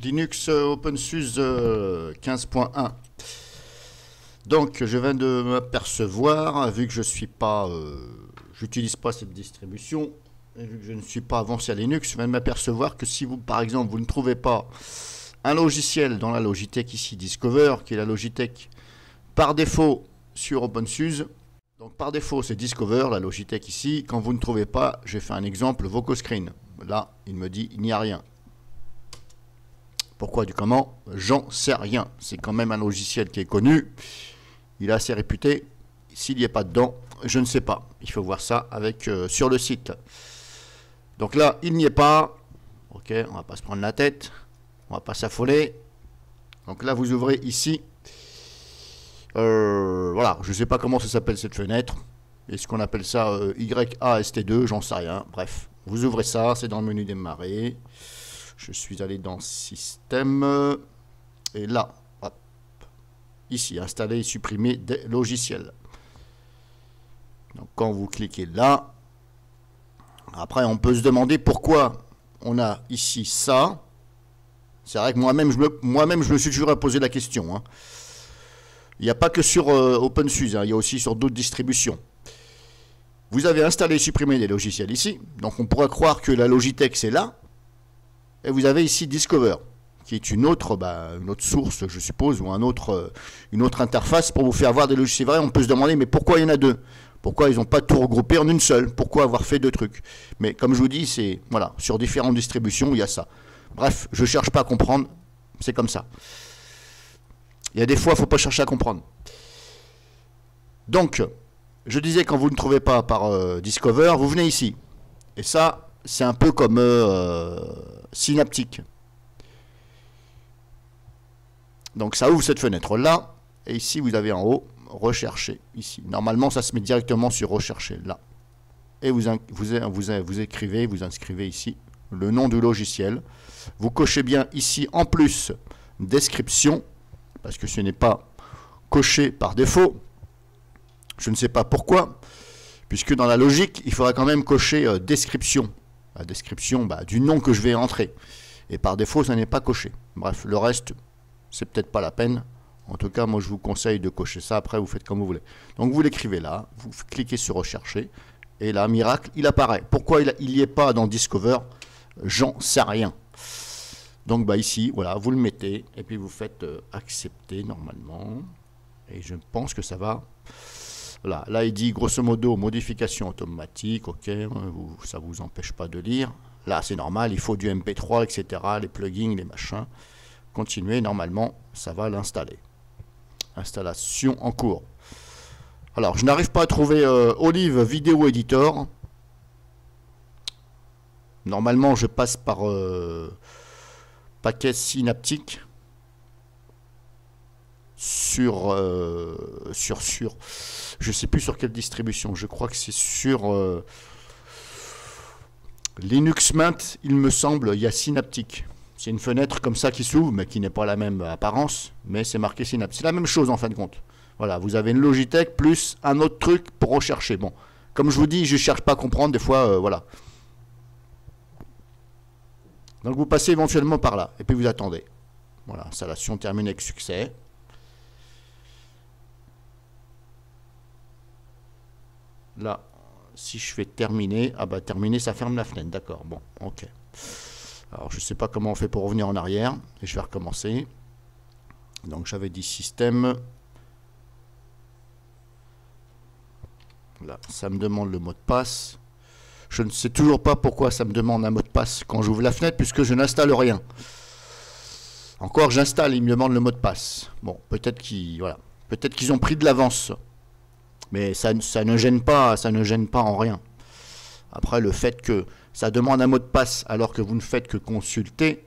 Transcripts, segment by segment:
Linux OpenSUSE 15.1. Donc je viens de m'apercevoir, vu que je suis pas, j'utilise pas cette distribution, et vu que je ne suis pas avancé à Linux, je viens de m'apercevoir que si vous, par exemple, vous ne trouvez pas un logiciel dans la Logitech ici, Discover, qui est la Logitech par défaut sur OpenSUSE, donc par défaut c'est Discover, la Logitech ici, quand vous ne trouvez pas, j'ai fait un exemple, VocoScreen. Là, il me dit, il n'y a rien. Pourquoi du comment? J'en sais rien. C'est quand même un logiciel qui est connu. Il est assez réputé. S'il n'y est pas dedans, je ne sais pas. Il faut voir ça avec sur le site. Donc là, il n'y est pas. Ok, on va pas se prendre la tête. On va pas s'affoler. Donc là, vous ouvrez ici. Voilà, je ne sais pas comment ça s'appelle cette fenêtre. Est-ce qu'on appelle ça YAST2? J'en sais rien. Bref, vous ouvrez ça. C'est dans le menu démarrer. Je suis allé dans Système, et là, hop, ici, installer et supprimer des logiciels. Donc quand vous cliquez là, après on peut se demander pourquoi on a ici ça. C'est vrai que moi-même je me suis toujours posé la question. Hein. Il n'y a pas que sur OpenSUSE, hein, il y a aussi sur d'autres distributions. Vous avez installé et supprimé des logiciels ici, donc on pourrait croire que la Logitech c'est là. Et vous avez ici Discover, qui est une autre source, je suppose, ou une autre interface pour vous faire voir des logiciels. C'est vrai, on peut se demander, mais pourquoi il y en a deux? Pourquoi ils n'ont pas tout regroupé en une seule? Pourquoi avoir fait deux trucs? Mais comme je vous dis, c'est voilà, sur différentes distributions, il y a ça. Bref, je ne cherche pas à comprendre, c'est comme ça. Il y a des fois, il ne faut pas chercher à comprendre. Donc, je disais, quand vous ne trouvez pas par Discover, vous venez ici. Et ça, c'est un peu comme Synaptic. Donc ça ouvre cette fenêtre là, et ici vous avez en haut rechercher ici. Normalement ça se met directement sur rechercher là. Et vous écrivez, vous inscrivez ici le nom du logiciel. Vous cochez bien ici en plus description, parce que ce n'est pas coché par défaut. Je ne sais pas pourquoi, puisque dans la logique il faudra quand même cocher description. La description du nom que je vais entrer. Et par défaut, ça n'est pas coché. Bref, le reste, c'est peut-être pas la peine. En tout cas, moi, je vous conseille de cocher ça. Après, vous faites comme vous voulez. Donc, vous l'écrivez là. Vous cliquez sur Rechercher. Et là, miracle, il apparaît. Pourquoi il n'y est pas dans Discover? J'en sais rien. Donc, ici, voilà, vous le mettez. Et puis, vous faites Accepter, normalement. Et je pense que ça va... Voilà, là il dit grosso modo modification automatique, ok, ça ne vous empêche pas de lire. Là c'est normal, il faut du MP3, etc., les plugins, les machins. Continuez, normalement ça va l'installer. Installation en cours. Alors je n'arrive pas à trouver Olive Video Editor. Normalement je passe par paquet Synaptic. Sur je sais plus sur quelle distribution, je crois que c'est sur Linux Mint, il me semble, il y a Synaptic. C'est une fenêtre comme ça qui s'ouvre, mais qui n'est pas la même apparence, mais c'est marqué Synaptic. C'est la même chose en fin de compte. Voilà, vous avez une Logitech plus un autre truc pour rechercher. Bon, comme je vous dis, je cherche pas à comprendre, des fois, voilà. Donc vous passez éventuellement par là, et puis vous attendez. Voilà, installation terminée avec succès. Là, si je fais terminer, terminer, ça ferme la fenêtre, d'accord, bon, ok. Alors, je ne sais pas comment on fait pour revenir en arrière, et je vais recommencer. Donc, j'avais dit système. Là, ça me demande le mot de passe. Je ne sais toujours pas pourquoi ça me demande un mot de passe quand j'ouvre la fenêtre, puisque je n'installe rien. Encore, j'installe, il me demande le mot de passe. Bon, peut-être qu'ils ont pris de l'avance. Mais ça ne gêne pas en rien. Après, le fait que ça demande un mot de passe alors que vous ne faites que consulter,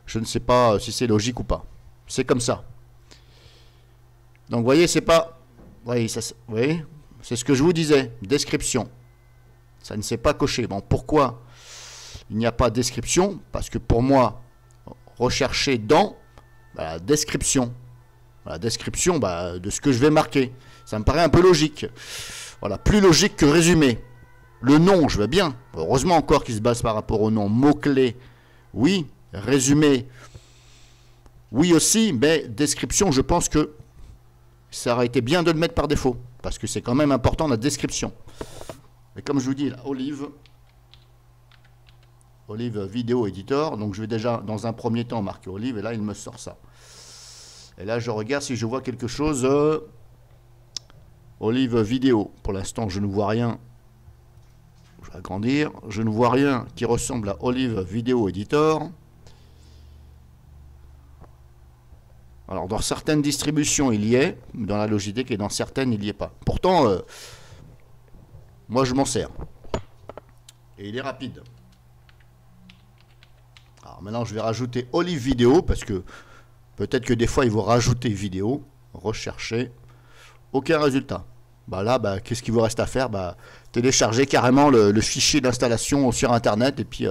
je ne sais pas si c'est logique ou pas. C'est comme ça. Donc, vous voyez, c'est pas... Vous voyez, c'est ce que je vous disais. Description. Ça ne s'est pas coché. Bon, pourquoi il n'y a pas de description? Parce que pour moi, rechercher dans la description. La description de ce que je vais marquer. Ça me paraît un peu logique. Voilà, plus logique que résumé. Le nom, je veux bien. Heureusement encore qu'il se base par rapport au nom. Mots-clés, oui. Résumé, Oui aussi, mais description, je pense que ça aurait été bien de le mettre par défaut, parce que c'est quand même important la description. Et comme je vous dis, là, Olive Vidéo Editor, donc je vais déjà dans un premier temps marquer Olive, et là il me sort ça. Et là je regarde si je vois quelque chose, Olive Vidéo, pour l'instant je ne vois rien, je vais agrandir, je ne vois rien qui ressemble à Olive Vidéo Editor. Alors dans certaines distributions il y est, dans la Logitech, et dans certaines il n'y est pas. Pourtant, moi je m'en sers. Et il est rapide. Alors maintenant je vais rajouter Olive Vidéo, parce que peut-être que des fois il faut rajouter vidéo, rechercher, aucun résultat. Bah là, qu'est-ce qu'il vous reste à faire? Télécharger carrément le fichier d'installation sur internet et puis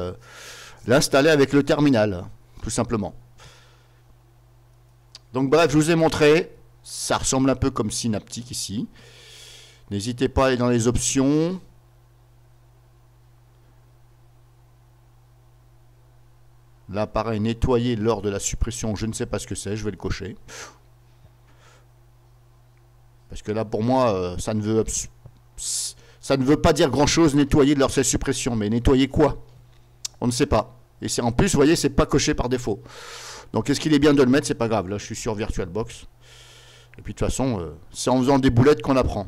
l'installer avec le terminal, tout simplement. Donc bref, je vous ai montré, ça ressemble un peu comme Synaptic ici. N'hésitez pas à aller dans les options. Là, pareil, nettoyer lors de la suppression, je ne sais pas ce que c'est, je vais le cocher. Parce que là, pour moi, ça ne veut pas dire grand-chose, nettoyer lors de la suppression. Mais nettoyer quoi? On ne sait pas. Et en plus, vous voyez, c'est pas coché par défaut. Donc, est-ce qu'il est bien de le mettre? C'est pas grave. Là, je suis sur VirtualBox. Et puis, de toute façon, c'est en faisant des boulettes qu'on apprend.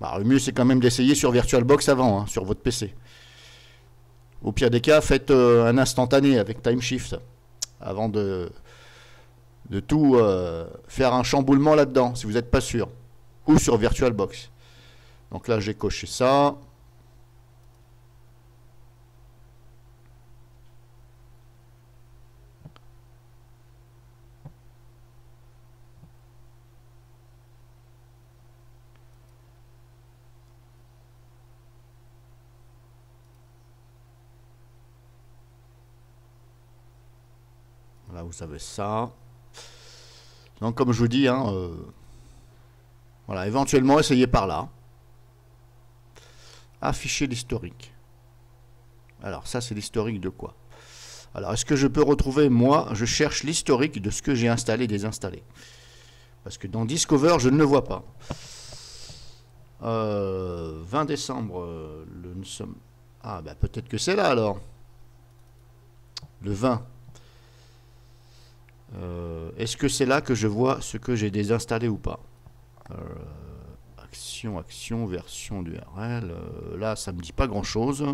Le mieux, c'est quand même d'essayer sur VirtualBox avant, sur votre PC. Au pire des cas, faites un instantané avec TimeShift avant de tout faire un chamboulement là-dedans, si vous n'êtes pas sûr. Ou sur VirtualBox. Donc là, j'ai coché ça. Là, vous savez ça. Donc, comme je vous dis, voilà, éventuellement, essayez par là. Afficher l'historique. Alors, ça, c'est l'historique de quoi? Alors, est-ce que je peux retrouver, moi, je cherche l'historique de ce que j'ai installé et désinstallé. Parce que dans Discover, je ne le vois pas. 20 décembre, nous sommes... Ah, peut-être que c'est là, alors. Le 20. Est-ce que c'est là que je vois ce que j'ai désinstallé ou pas? Action, version d'URL. Là, ça me dit pas grand-chose.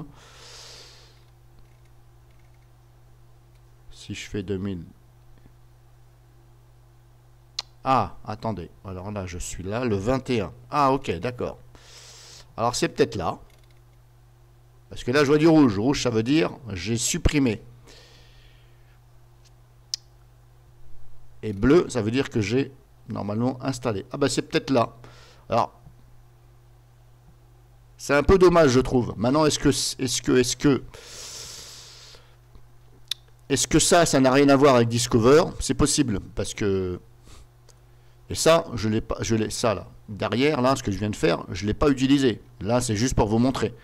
Si je fais 2000... Ah, attendez. Alors là, je suis là, le 21. Ah, ok, d'accord. Alors, c'est peut-être là. Parce que là, je vois du rouge. Rouge, ça veut dire j'ai supprimé. Et bleu, ça veut dire que j'ai normalement installé. Ah c'est peut-être là. Alors, c'est un peu dommage, je trouve. Maintenant, est-ce que ça n'a rien à voir avec Discover? C'est possible, parce que... Et ça, je l'ai pas, ça là. Derrière, là, ce que je viens de faire, je ne l'ai pas utilisé. Là, c'est juste pour vous montrer.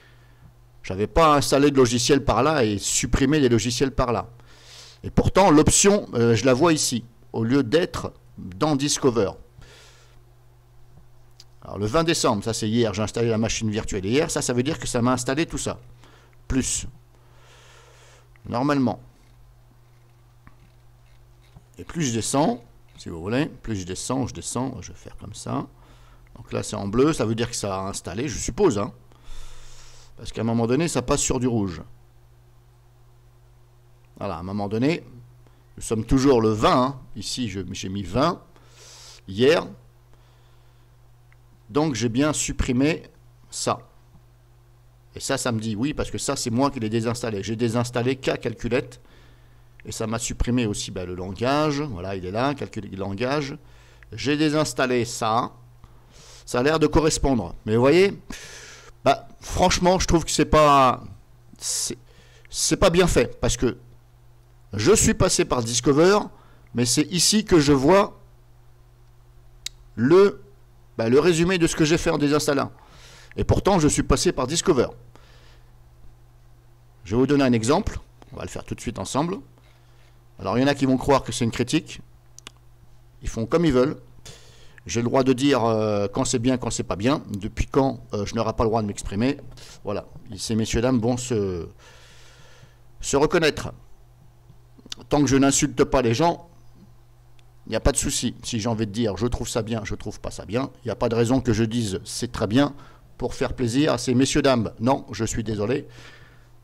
J'avais pas installé de logiciel par là et supprimé des logiciels par là. Et pourtant, l'option, je la vois ici, au lieu d'être dans Discover. Alors le 20 décembre, ça c'est hier, j'ai installé la machine virtuelle hier, ça veut dire que ça m'a installé tout ça. Plus. Normalement. Et plus je descends, si vous voulez, plus je descends, je vais faire comme ça. Donc là c'est en bleu, ça veut dire que ça a installé, je suppose. Parce qu'à un moment donné, ça passe sur du rouge. Voilà, à un moment donné... Nous sommes toujours le 20, ici j'ai mis 20, hier, donc j'ai bien supprimé ça. Et ça me dit oui, parce que ça c'est moi qui l'ai désinstallé. J'ai désinstallé K-Calculette, et ça m'a supprimé aussi le langage, voilà il est là, calcul langage. J'ai désinstallé ça, ça a l'air de correspondre. Mais vous voyez, franchement je trouve que c'est pas bien fait, parce que je suis passé par Discover, mais c'est ici que je vois le résumé de ce que j'ai fait en désinstallant. Et pourtant, je suis passé par Discover. Je vais vous donner un exemple. On va le faire tout de suite ensemble. Alors il y en a qui vont croire que c'est une critique. Ils font comme ils veulent. J'ai le droit de dire quand c'est bien, quand c'est pas bien. Depuis quand je n'aurai pas le droit de m'exprimer. Voilà. Ces messieurs dames vont se reconnaître. Tant que je n'insulte pas les gens, il n'y a pas de souci. Si j'ai envie de dire je trouve ça bien, je trouve pas ça bien, il n'y a pas de raison que je dise c'est très bien pour faire plaisir à ces messieurs dames. Non, je suis désolé.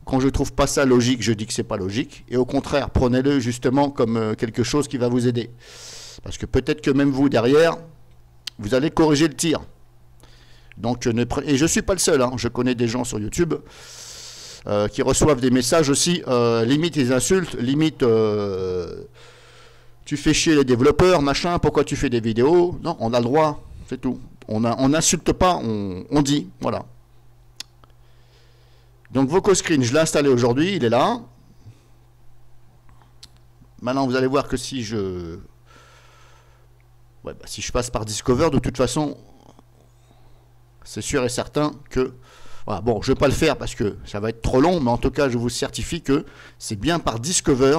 Quand je trouve pas ça logique, je dis que c'est pas logique. Et au contraire, prenez-le justement comme quelque chose qui va vous aider. Parce que peut-être que même vous, derrière, vous allez corriger le tir. Donc, et je ne suis pas le seul. Hein. Je connais des gens sur YouTube qui reçoivent des messages aussi, limite ils insultent, limite tu fais chier les développeurs, machin, pourquoi tu fais des vidéos? Non, on a le droit, c'est tout. On n'insulte pas, on dit, voilà. Donc VocoScreen, je l'ai installé aujourd'hui, il est là. Maintenant, vous allez voir que si je... Ouais, bah, si je passe par Discover, de toute façon, c'est sûr et certain que... Voilà, bon, je ne vais pas le faire parce que ça va être trop long, mais en tout cas, je vous certifie que c'est bien par Discover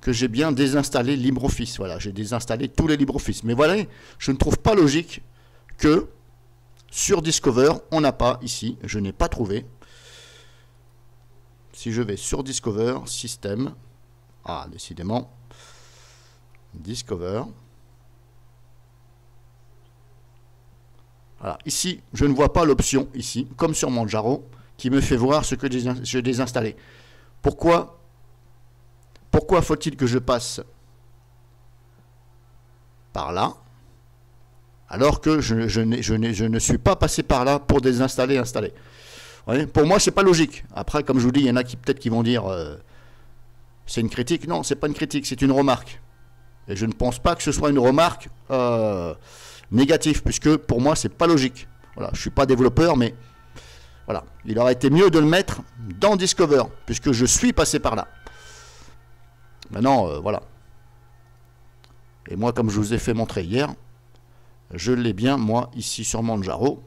que j'ai bien désinstallé LibreOffice. Voilà, j'ai désinstallé tous les LibreOffice. Mais voilà, je ne trouve pas logique que sur Discover, on n'a pas ici, je n'ai pas trouvé. Si je vais sur Discover, Système, ah, décidément, Discover. Voilà, ici, je ne vois pas l'option, ici, comme sur Manjaro, qui me fait voir ce que j'ai désinstallé. Pourquoi faut-il que je passe par là, alors que je ne suis pas passé par là pour désinstaller, installer. Ouais, pour moi, c'est pas logique. Après, comme je vous dis, il y en a qui peut-être qui vont dire c'est une critique. Non, c'est pas une critique, c'est une remarque. Et je ne pense pas que ce soit une remarque négative, puisque pour moi, c'est pas logique. Voilà, je suis pas développeur, mais voilà, il aurait été mieux de le mettre dans Discover, puisque je suis passé par là. Maintenant, voilà. Et moi, comme je vous ai fait montrer hier, je l'ai bien, moi, ici sur Manjaro.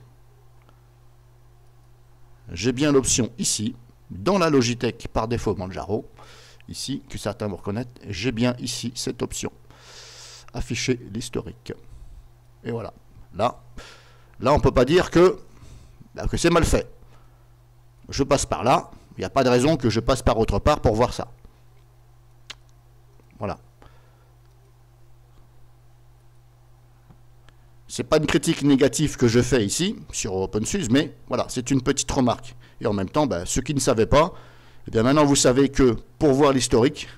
J'ai bien l'option ici, dans la Logitech par défaut Manjaro, ici, que certains vont reconnaître, j'ai bien ici cette option. Afficher l'historique. Et voilà. Là, on ne peut pas dire que c'est mal fait. Je passe par là, il n'y a pas de raison que je passe par autre part pour voir ça. Voilà. C'est pas une critique négative que je fais ici, sur OpenSUSE, mais voilà, c'est une petite remarque. Et en même temps, bah, ceux qui ne savaient pas, eh bien maintenant vous savez que pour voir l'historique,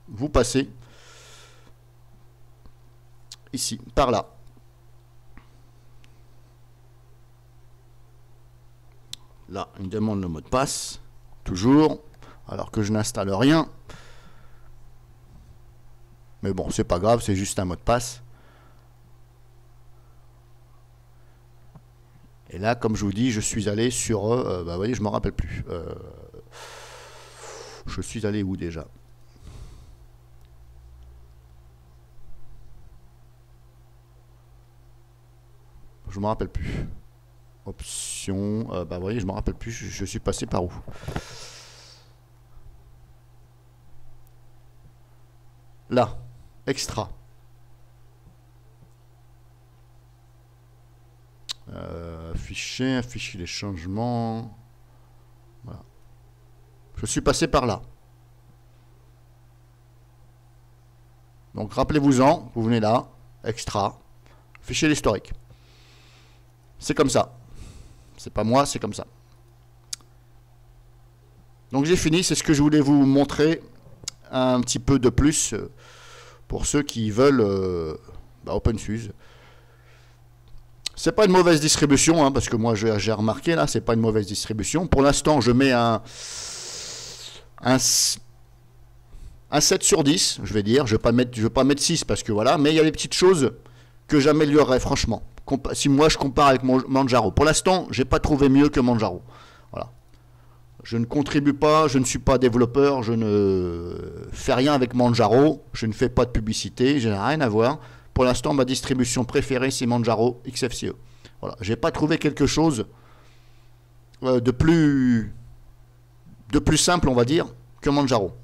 vous passez ici, par là. Là, il me demande le mot de passe, toujours, alors que je n'installe rien. Mais bon, c'est pas grave, c'est juste un mot de passe. Et là, comme je vous dis, je suis allé sur... bah, vous voyez, je ne me rappelle plus. Je suis allé où déjà? Je ne me rappelle plus. Option... bah, vous voyez, je ne me rappelle plus. Je suis passé par où? Là. Extra. Afficher les changements. Voilà. Je suis passé par là. Donc rappelez-vous-en, vous venez là, extra, afficher l'historique. C'est comme ça. C'est pas moi, c'est comme ça. Donc j'ai fini, c'est ce que je voulais vous montrer un petit peu de plus pour ceux qui veulent OpenSUSE. C'est pas une mauvaise distribution, hein, parce que moi j'ai remarqué là, c'est pas une mauvaise distribution. Pour l'instant, je mets un 7 sur 10, je vais dire. Je vais pas mettre 6 parce que voilà, mais il y a des petites choses que j'améliorerais franchement. Si moi je compare avec Manjaro. Pour l'instant, j'ai pas trouvé mieux que Manjaro. Voilà. Je ne contribue pas, je ne suis pas développeur, je ne fais rien avec Manjaro, je ne fais pas de publicité, je n'ai rien à voir. Pour l'instant, ma distribution préférée, c'est Manjaro XFCE. Voilà. Je n'ai pas trouvé quelque chose de plus simple, on va dire, que Manjaro.